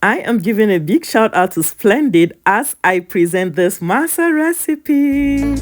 I am giving a big shout out to Splendid as I present this masa recipe.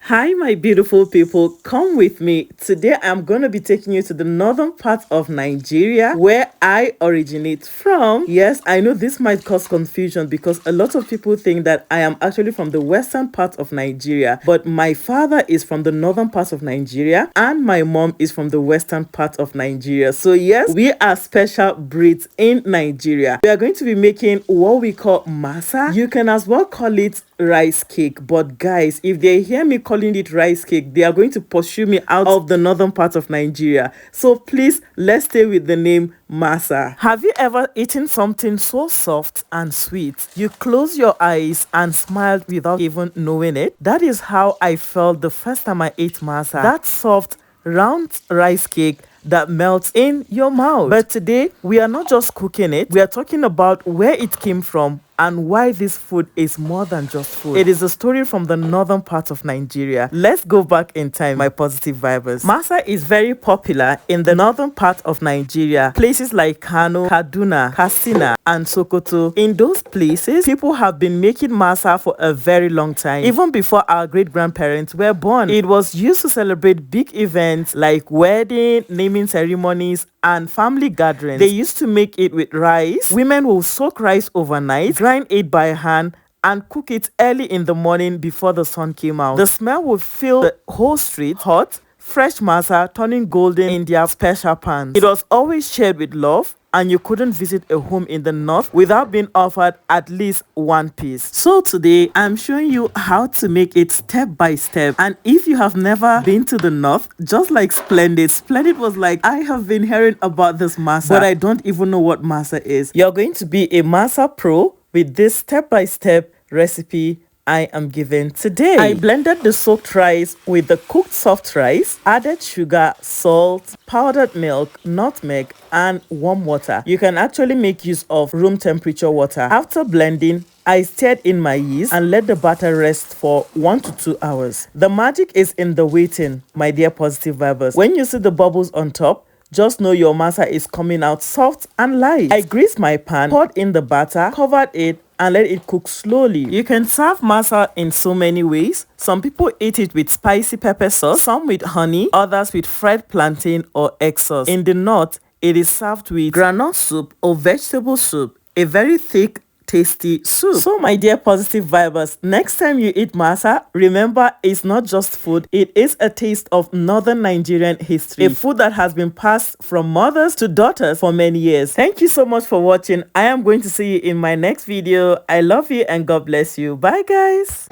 Hi my beautiful people, come with me. Today I'm going to be taking you to the northern part of Nigeria where I originate from. Yes, I know this might cause confusion because a lot of people think that I am actually from the western part of Nigeria, but my father is from the northern part of Nigeria and my mom is from the western part of Nigeria. So yes, we are special breeds in Nigeria. We are going to be making what we call masa. You can as well call it rice cake, but guys, if they hear me calling it rice cake, they are going to pursue me out of the northern part of Nigeria. So please, let's stay with the name masa. Have you ever eaten something so soft and sweet you close your eyes and smiled without even knowing it? That is how I felt the first time I ate masa. That soft round rice cake that melts in your mouth. But today we are not just cooking it, we are talking about where it came from and why this food is more than just food. It is a story from the northern part of Nigeria. Let's go back in time, my positive vibers. Masa is very popular in the northern part of Nigeria. Places like Kano, Kaduna, Katsina, and Sokoto. In those places, people have been making masa for a very long time. Even before our great-grandparents were born. It was used to celebrate big events like wedding, naming ceremonies, and family gatherings. They used to make it with rice. Women will soak rice overnight, grind it by hand, and cook it early in the morning before the sun came out. The smell would fill the whole street. Hot, fresh masa turning golden in their special pans. It was always shared with love, and you couldn't visit a home in the north without being offered at least one piece. So today I'm showing you how to make it step by step. And if you have never been to the north, just like Splendid was like, I have been hearing about this masa, but I don't even know what masa is. You're going to be a masa pro with this step by step recipe I am given today. I blended the soaked rice with the cooked soft rice, added sugar, salt, powdered milk, nutmeg, and warm water. You can actually make use of room temperature water. After blending, I stirred in my yeast and let the batter rest for 1 to 2 hours. The magic is in the waiting, my dear positive vibers. When you see the bubbles on top, just know your masa is coming out soft and light. I greased my pan, poured in the batter, covered it, and let it cook slowly. You can serve masa in so many ways. Some people eat it with spicy pepper sauce, some with honey, others with fried plantain or egg sauce. In the north, it is served with groundnut soup or vegetable soup, a very thick, tasty soup. So my dear positive vibers, next time you eat masa, remember it's not just food, it is a taste of Northern Nigerian history, a food that has been passed from mothers to daughters for many years. Thank you so much for watching. I am going to see you in my next video. I love you and God bless you. Bye guys.